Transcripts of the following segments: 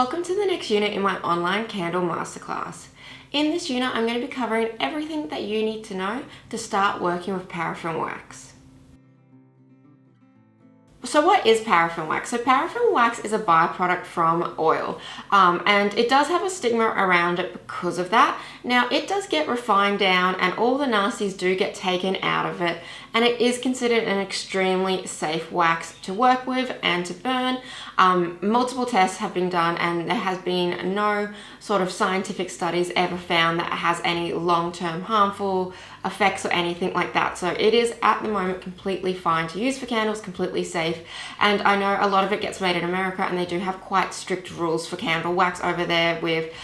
Welcome to the next unit in my online candle masterclass. In this unit, I'm going to be covering everything that you need to know to start working with paraffin wax. So what is paraffin wax? So paraffin wax is a byproduct from oil, and it does have a stigma around it because of that. Now it does get refined down and all the nasties do get taken out of it, and it is considered an extremely safe wax to work with and to burn. Multiple tests have been done and there has been no sort of scientific studies ever found that it has any long-term harmful effects or anything like that. So it is at the moment completely fine to use for candles, completely safe. And I know a lot of it gets made in America and they do have quite strict rules for candle wax over there with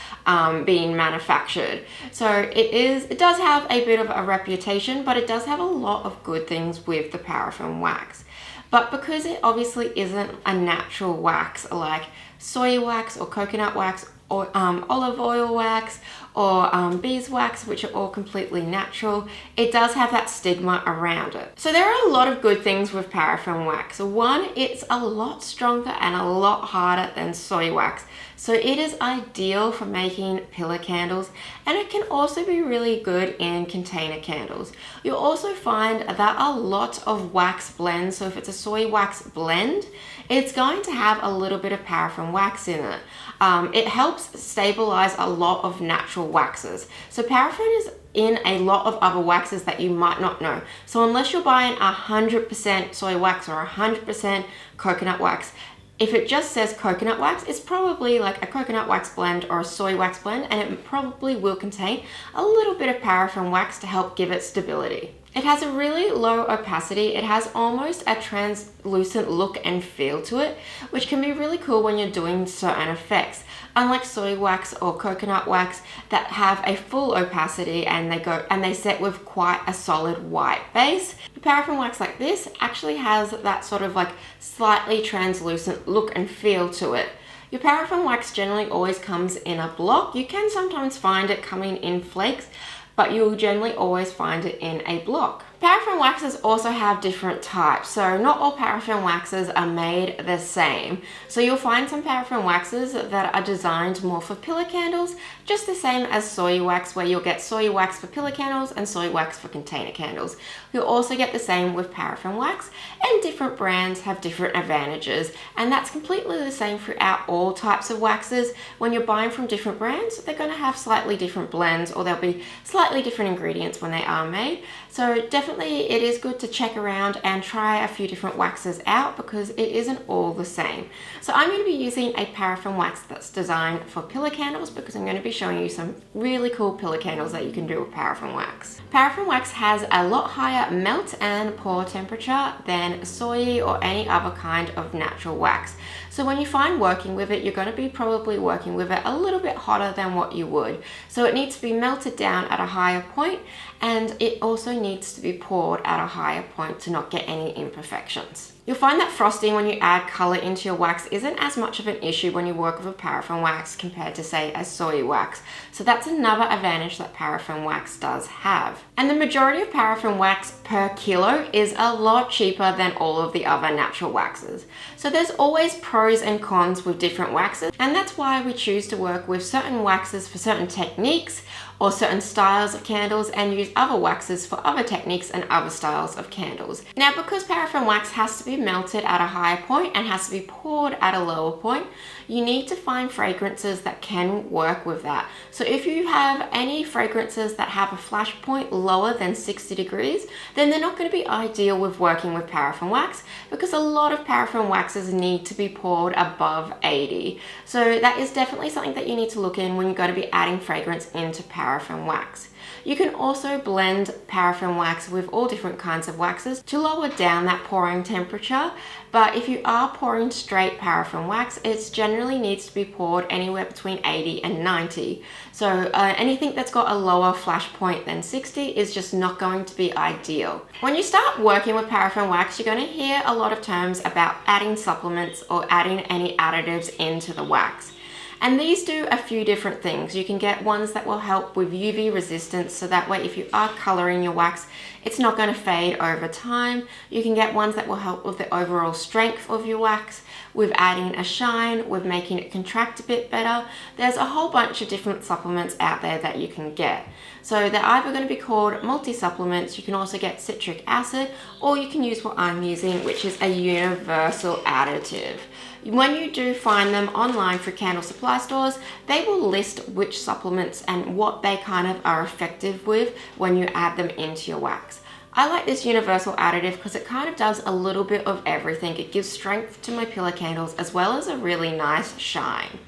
being manufactured. So it does have a bit of a reputation, but it does have a lot of good things with the paraffin wax. But because it obviously isn't a natural wax like soy wax or coconut wax or olive oil wax or beeswax, which are all completely natural, it does have that stigma around it. So there are a lot of good things with paraffin wax. One, it's a lot stronger and a lot harder than soy wax. So it is ideal for making pillar candles, and it can also be really good in container candles. You'll also find that a lot of wax blends, so if it's a soy wax blend, it's going to have a little bit of paraffin wax in it. It helps stabilize a lot of natural waxes. So paraffin is in a lot of other waxes that you might not know. So unless you're buying 100% soy wax or 100% coconut wax, if it just says coconut wax, it's probably like a coconut wax blend or a soy wax blend, and it probably will contain a little bit of paraffin wax to help give it stability. It has a really low opacity. It has almost a translucent look and feel to it, which can be really cool when you're doing certain effects. Unlike soy wax or coconut wax that have a full opacity and they set with quite a solid white base, the paraffin wax like this actually has that sort of like slightly translucent look and feel to it. Your paraffin wax generally always comes in a block. You can sometimes find it coming in flakes, but you'll generally always find it in a block. Paraffin waxes also have different types, so not all paraffin waxes are made the same. So you'll find some paraffin waxes that are designed more for pillar candles, just the same as soy wax, where you'll get soy wax for pillar candles and soy wax for container candles. You'll also get the same with paraffin wax, and different brands have different advantages, and that's completely the same throughout all types of waxes. When you're buying from different brands, they're going to have slightly different blends, or there'll be slightly different ingredients when they are made. So definitely it is good to check around and try a few different waxes out because it isn't all the same. So I'm going to be using a paraffin wax that's designed for pillar candles because I'm going to be showing you some really cool pillar candles that you can do with paraffin wax. Paraffin wax has a lot higher melt and pour temperature than soy or any other kind of natural wax. So when you find working with it, you're going to be probably working with it a little bit hotter than what you would. So it needs to be melted down at a higher point, and it also needs to be poured at a higher point to not get any imperfections. You'll find that frosting when you add color into your wax isn't as much of an issue when you work with a paraffin wax compared to, say, a soy wax. So that's another advantage that paraffin wax does have. And the majority of paraffin wax per kilo is a lot cheaper than all of the other natural waxes. So there's always pros and cons with different waxes, and that's why we choose to work with certain waxes for certain techniques or certain styles of candles, and use other waxes for other techniques and other styles of candles. Now, because paraffin wax has to be melted at a higher point and has to be poured at a lower point, you need to find fragrances that can work with that. So if you have any fragrances that have a flash point lower than 60 degrees, then they're not going to be ideal with working with paraffin wax, because a lot of paraffin waxes need to be poured above 80. So that is definitely something that you need to look in when you're going to be adding fragrance into paraffin wax. You can also blend paraffin wax with all different kinds of waxes to lower down that pouring temperature, but if you are pouring straight paraffin wax, it generally needs to be poured anywhere between 80 and 90. So anything that's got a lower flash point than 60 is just not going to be ideal. When you start working with paraffin wax, you're going to hear a lot of terms about adding supplements or adding any additives into the wax. And these do a few different things. You can get ones that will help with UV resistance, so that way if you are coloring your wax, it's not going to fade over time. You can get ones that will help with the overall strength of your wax, with adding a shine, with making it contract a bit better. There's a whole bunch of different supplements out there that you can get. So they're either going to be called multi-supplements, you can also get citric acid, or you can use what I'm using, which is a universal additive. When you do find them online for candle supply stores, they will list which supplements and what they kind of are effective with when you add them into your wax. I like this universal additive because it kind of does a little bit of everything. It gives strength to my pillar candles as well as a really nice shine.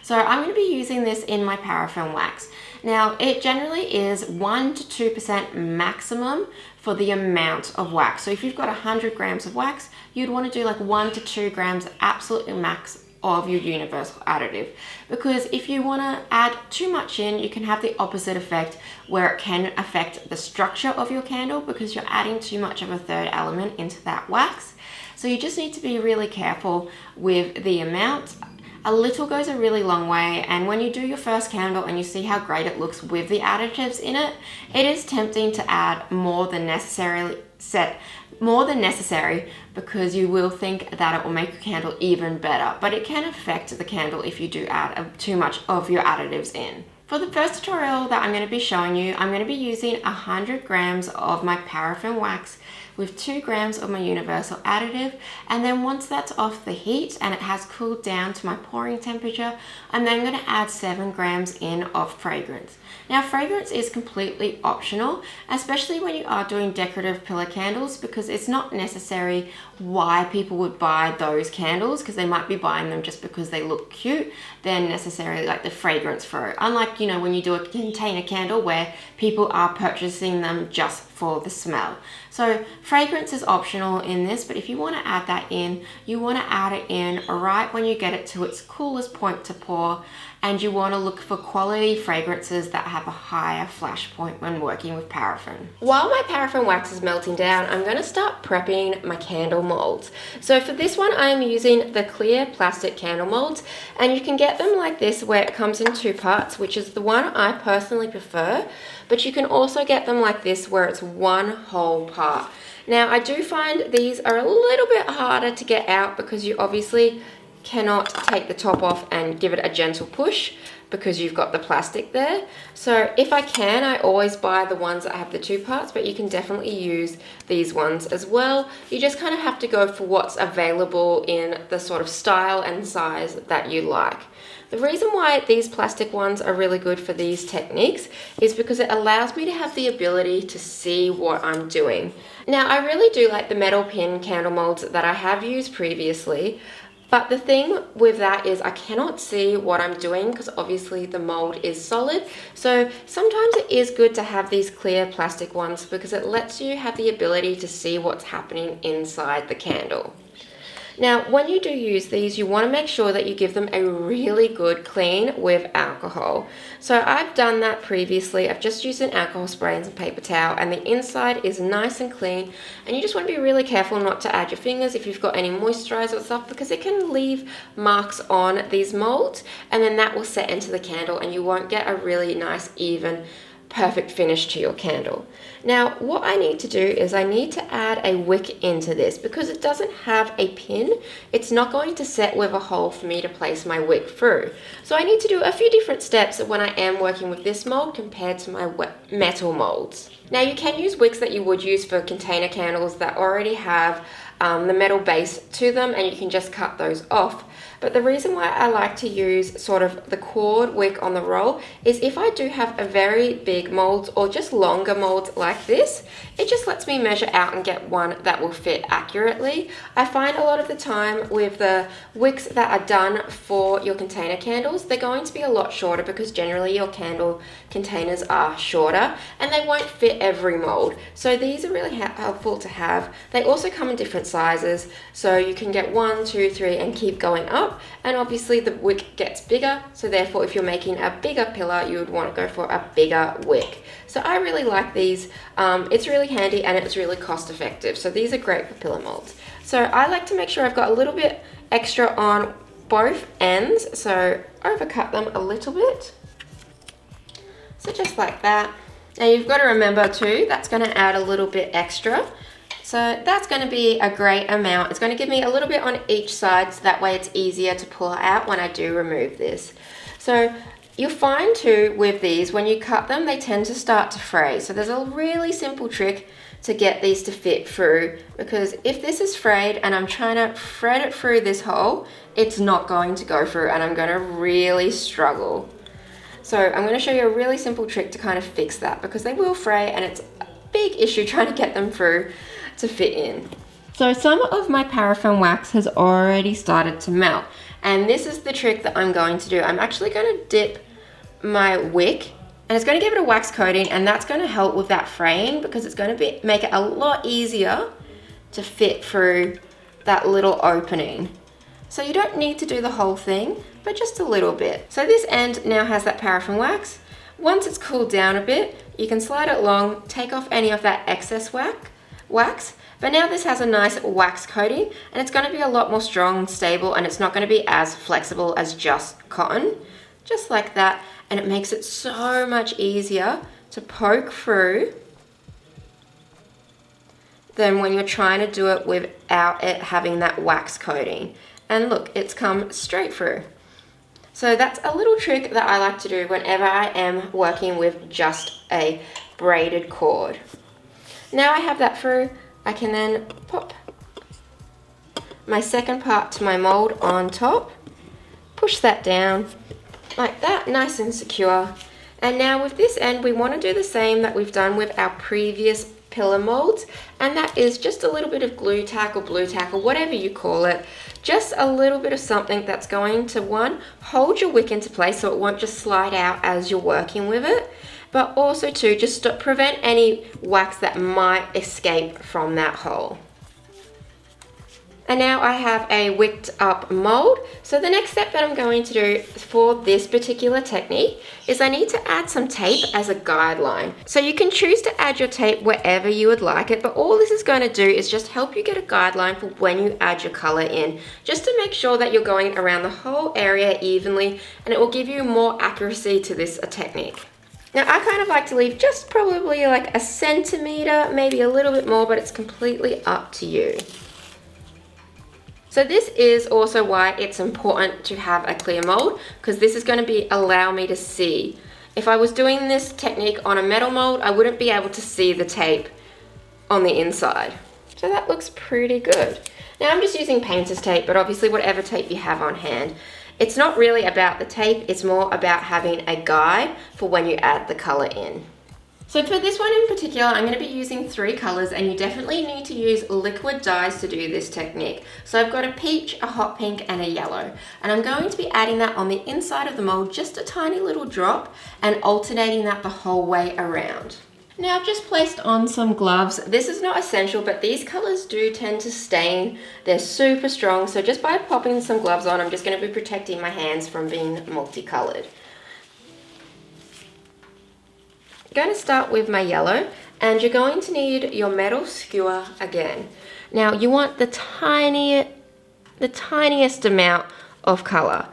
So I'm going to be using this in my paraffin wax. Now, it generally is 1 to 2% maximum for the amount of wax. So if you've got 100 grams of wax, you'd want to do like 1 to 2 grams absolutely max of your universal additive, because if you want to add too much in, you can have the opposite effect where it can affect the structure of your candle because you're adding too much of a third element into that wax. So you just need to be really careful with the amount. A little goes a really long way, and when you do your first candle and you see how great it looks with the additives in it, it is tempting to add more than necessary because you will think that it will make your candle even better, but it can affect the candle if you do add too much of your additives in. For the first tutorial that I'm going to be showing you, I'm going to be using 100 grams of my paraffin wax with 2 grams of my universal additive, and then once that's off the heat and it has cooled down to my pouring temperature, I'm then going to add 7 grams in of fragrance. Now, fragrance is completely optional, especially when you are doing decorative pillar candles, because it's not necessary why people would buy those candles, because they might be buying them just because they look cute, than necessarily like the fragrance for it. Unlike, you know, when you do a container candle where people are purchasing them just for the smell. So fragrance is optional in this, but if you want to add that in, you want to add it in right when you get it to its coolest point to pour, and you want to look for quality fragrances that have a higher flash point when working with paraffin. While my paraffin wax is melting down, I'm going to start prepping my candle molds. So for this one, I'm using the clear plastic candle molds, and you can get them like this where it comes in 2 parts, which is the one I personally prefer, but you can also get them like this where it's one whole part. Now, I do find these are a little bit harder to get out because you obviously cannot take the top off and give it a gentle push because you've got the plastic there. So if I can, I always buy the ones that have the 2 parts, but you can definitely use these ones as well. You just kind of have to go for what's available in the sort of style and size that you like. The reason why these plastic ones are really good for these techniques is because it allows me to have the ability to see what I'm doing. Now, I really do like the metal pin candle molds that I have used previously, but the thing with that is I cannot see what I'm doing because obviously the mold is solid. So sometimes it is good to have these clear plastic ones because it lets you have the ability to see what's happening inside the candle. Now, when you do use these, you want to make sure that you give them a really good clean with alcohol. So I've done that previously. I've just used an alcohol spray and some paper towel, and the inside is nice and clean. And you just want to be really careful not to add your fingers if you've got any moisturizer or stuff, because it can leave marks on these molds, and then that will set into the candle and you won't get a really nice, even, perfect finish to your candle. Now, what I need to do is I need to add a wick into this. Because it doesn't have a pin, it's not going to set with a hole for me to place my wick through. So I need to do a few different steps when I am working with this mold compared to my metal molds. Now, you can use wicks that you would use for container candles that already have the metal base to them, and you can just cut those off. But the reason why I like to use sort of the cord wick on the roll is if I do have a very big mold or just longer molds like this, it just lets me measure out and get one that will fit accurately. I find a lot of the time with the wicks that are done for your container candles, they're going to be a lot shorter because generally your candle containers are shorter and they won't fit every mold. So these are really helpful to have. They also come in different sizes, so you can get 1, 2, 3 and keep going up. And obviously the wick gets bigger, so therefore if you're making a bigger pillar, you would want to go for a bigger wick. So I really like these. It's really handy and it's really cost effective. So these are great for pillar molds. So I like to make sure I've got a little bit extra on both ends, so overcut them a little bit. So just like that. Now you've got to remember too, that's going to add a little bit extra So that's going to be a great amount. It's going to give me a little bit on each side, so that way it's easier to pull out when I do remove this. So you'll find too with these, when you cut them, they tend to start to fray. So there's a really simple trick to get these to fit through, because if this is frayed and I'm trying to thread it through this hole, it's not going to go through and I'm going to really struggle. So I'm going to show you a really simple trick to kind of fix that, because they will fray and it's a big issue trying to get them through to fit in. So some of my paraffin wax has already started to melt, and this is the trick that I'm going to do. I'm actually going to dip my wick and it's going to give it a wax coating, and that's going to help with that fraying, because it's going to make it a lot easier to fit through that little opening. So you don't need to do the whole thing, but just a little bit. So this end now has that paraffin wax. Once it's cooled down a bit, you can slide it along, take off any of that excess wax. But now this has a nice wax coating, and it's going to be a lot more strong and stable, and it's not going to be as flexible as just cotton. Just like that, and it makes it so much easier to poke through than when you're trying to do it without it having that wax coating. And look, it's come straight through. So that's a little trick that I like to do whenever I am working with just a braided cord. Now I have that through, I can then pop my second part to my mold on top, push that down like that, nice and secure. And now with this end, we want to do the same that we've done with our previous pillar molds, and that is just a little bit of glue tack or blue tack or whatever you call it. Just a little bit of something that's going to, one, hold your wick into place so it won't just slide out as you're working with it, but also two, just to prevent any wax that might escape from that hole. And now I have a wicked up mold. So the next step that I'm going to do for this particular technique is I need to add some tape as a guideline. So you can choose to add your tape wherever you would like it, but all this is going to do is just help you get a guideline for when you add your color in, just to make sure that you're going around the whole area evenly, and it will give you more accuracy to this technique. Now I kind of like to leave just probably like a centimeter, maybe a little bit more, but it's completely up to you. So this is also why it's important to have a clear mold, because this is going to allow me to see. If I was doing this technique on a metal mold, I wouldn't be able to see the tape on the inside. So that looks pretty good. Now I'm just using painter's tape, but obviously whatever tape you have on hand. It's not really about the tape, it's more about having a guide for when you add the color in. So for this one in particular, I'm going to be using 3 colors, and you definitely need to use liquid dyes to do this technique. So I've got a peach, a hot pink, and a yellow. And I'm going to be adding that on the inside of the mold, just a tiny little drop, and alternating that the whole way around. Now I've just placed on some gloves. This is not essential, but these colors do tend to stain. They're super strong, so just by popping some gloves on, I'm just going to be protecting my hands from being multicolored. Going to start with my yellow, and you're going to need your metal skewer again. Now you want the tiniest amount of color.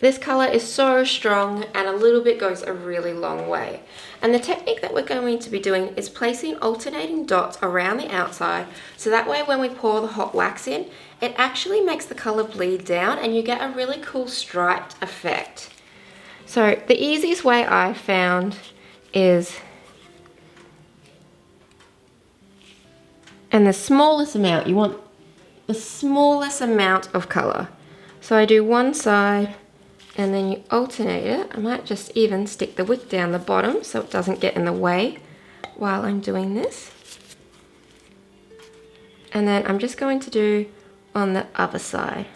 This color is so strong, and a little bit goes a really long way. And the technique that we're going to be doing is placing alternating dots around the outside, so that way when we pour the hot wax in, it actually makes the color bleed down and you get a really cool striped effect. So the easiest way I've found is, and the smallest amount, you want the smallest amount of color. So I do one side and then you alternate it. I might just even stick the wick down the bottom so it doesn't get in the way while I'm doing this. And then I'm just going to do on the other side.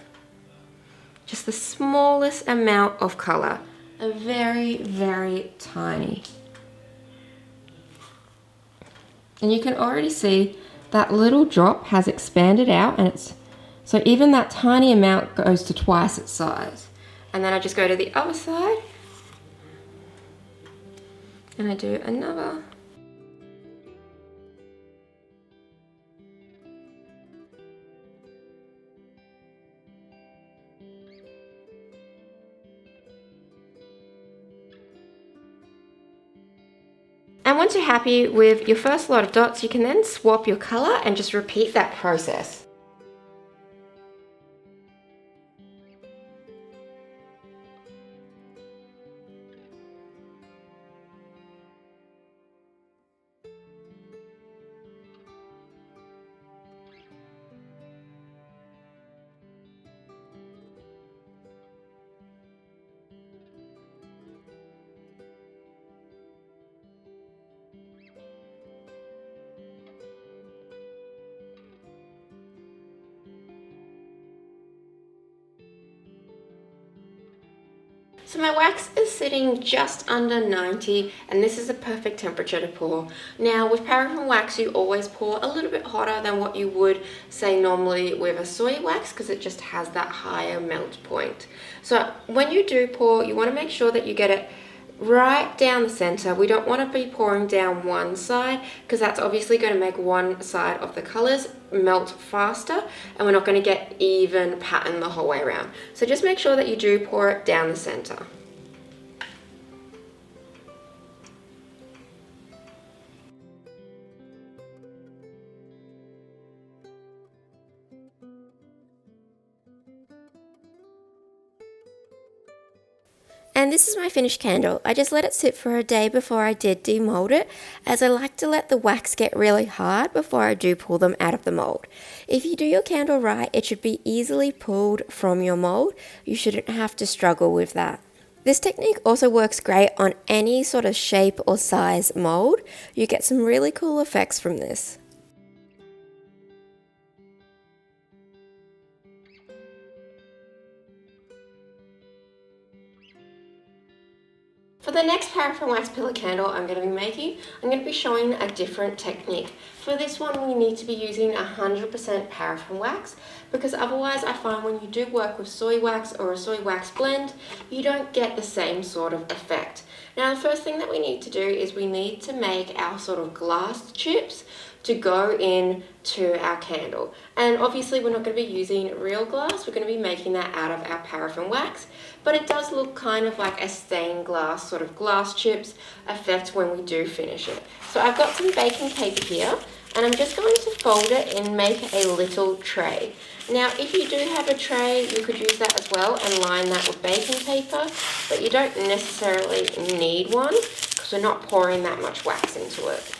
Just the smallest amount of color. A very, very tiny. And you can already see that little drop has expanded out, and so even that tiny amount goes to twice its size. And then I just go to the other side and I do another. And once you're happy with your first lot of dots, you can then swap your color and just repeat that process. So my wax is sitting just under 90, and this is a perfect temperature to pour. Now with paraffin wax, you always pour a little bit hotter than what you would say normally with a soy wax, because it just has that higher melt point. So when you do pour, you want to make sure that you get it right down the center. We don't want to be pouring down one side, because that's obviously going to make one side of the colors melt faster, and we're not going to get even pattern the whole way around. So just make sure that you do pour it down the center. And this is my finished candle. I just let it sit for a day before I did demold it, as I like to let the wax get really hard before I do pull them out of the mold. If you do your candle right, it should be easily pulled from your mold. You shouldn't have to struggle with that. This technique also works great on any sort of shape or size mold. You get some really cool effects from this. For the next paraffin wax pillar candle I'm going to be making, I'm going to be showing a different technique. For this one, we need to be using 100% paraffin wax, because otherwise I find when you do work with soy wax or a soy wax blend, you don't get the same sort of effect. Now the first thing that we need to do is we need to make our sort of glass chips to go in to our candle. And obviously we're not going to be using real glass, we're going to be making that out of our paraffin wax, but it does look kind of like a stained glass sort of glass chips effect when we do finish it. So I've got some baking paper here, and I'm just going to fold it and make a little tray. Now if you do have a tray, you could use that as well and line that with baking paper, but you don't necessarily need one because we're not pouring that much wax into it.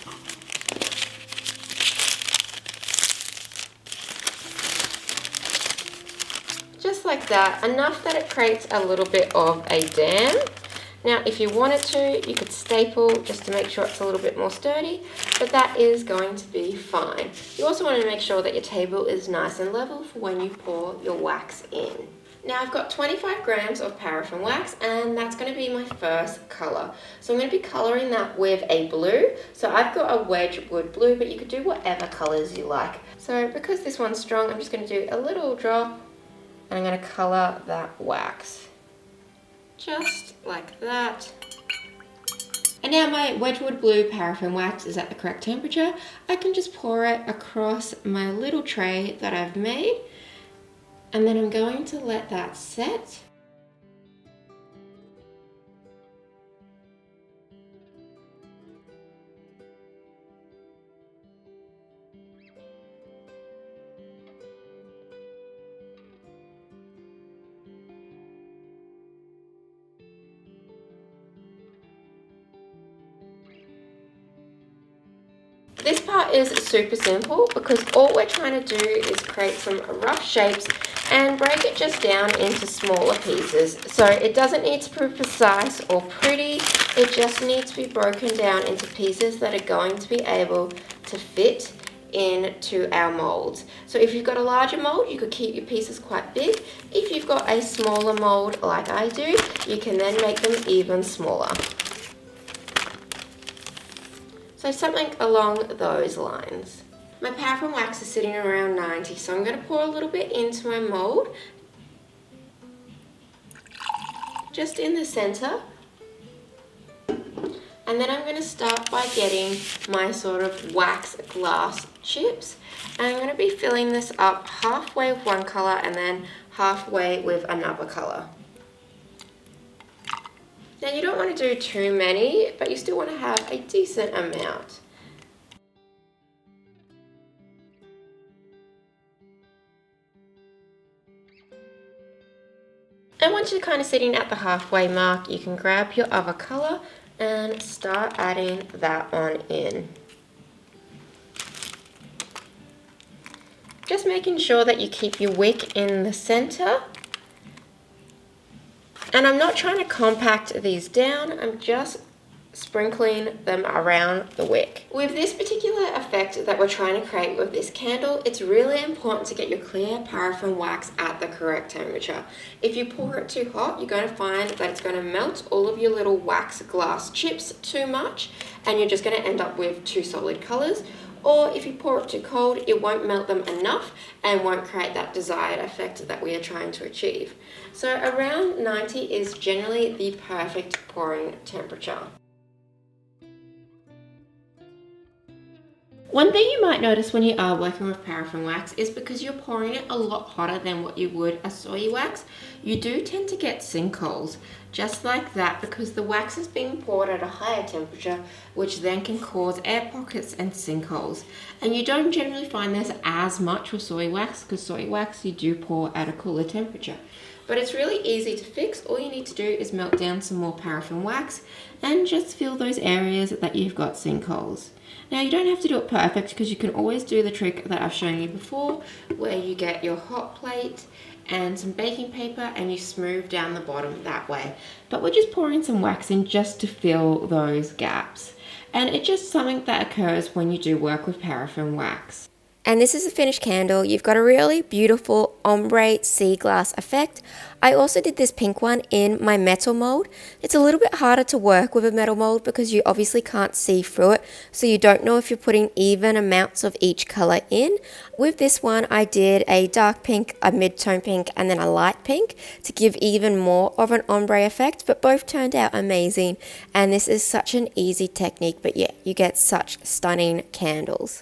Just like that, enough that it creates a little bit of a dam. Now if you wanted to, you could staple just to make sure it's a little bit more sturdy, but that is going to be fine. You also want to make sure that your table is nice and level for when you pour your wax in. Now I've got 25 grams of paraffin wax, and that's going to be my first colour. So I'm going to be colouring that with a blue. So I've got a Wedgwood blue, but you could do whatever colours you like. So because this one's strong, I'm just going to do a little drop, and I'm going to colour that wax. Just like that. And now my Wedgwood blue paraffin wax is at the correct temperature. I can just pour it across my little tray that I've made, and then I'm going to let that set. This part is super simple because all we're trying to do is create some rough shapes and break it just down into smaller pieces. So it doesn't need to be precise or pretty, it just needs to be broken down into pieces that are going to be able to fit into our molds. So if you've got a larger mold, you could keep your pieces quite big. If you've got a smaller mold like I do, you can then make them even smaller. So something along those lines. My paraffin wax is sitting around 90, so I'm going to pour a little bit into my mold, just in the center. And then I'm going to start by getting my sort of wax glass chips. And I'm going to be filling this up halfway with one color and then halfway with another color. Now you don't want to do too many, but you still want to have a decent amount. And once you're kind of sitting at the halfway mark, you can grab your other colour and start adding that one in. Just making sure that you keep your wick in the centre. And I'm not trying to compact these down, I'm just sprinkling them around the wick. With this particular effect that we're trying to create with this candle, it's really important to get your clear paraffin wax at the correct temperature. If you pour it too hot, you're going to find that it's going to melt all of your little wax glass chips too much, and you're just going to end up with too solid colours. Or if you pour it too cold, it won't melt them enough and won't create that desired effect that we are trying to achieve. So around 90 is generally the perfect pouring temperature. One thing you might notice when you are working with paraffin wax is because you're pouring it a lot hotter than what you would a soy wax, you do tend to get sinkholes, just like that, because the wax is being poured at a higher temperature, which then can cause air pockets and sinkholes. And you don't generally find this as much with soy wax, because soy wax you do pour at a cooler temperature. But it's really easy to fix. All you need to do is melt down some more paraffin wax and just fill those areas that you've got sinkholes. Now you don't have to do it perfect, because you can always do the trick that I've shown you before, where you get your hot plate and some baking paper and you smooth down the bottom that way. But we're just pouring some wax in just to fill those gaps. And it's just something that occurs when you do work with paraffin wax. And this is a finished candle. You've got a really beautiful ombre sea glass effect. I also did this pink one in my metal mold. It's a little bit harder to work with a metal mold because you obviously can't see through it, so you don't know if you're putting even amounts of each color in. With this one, I did a dark pink, a mid-tone pink, and then a light pink to give even more of an ombre effect, but both turned out amazing. And this is such an easy technique, but yeah, you get such stunning candles.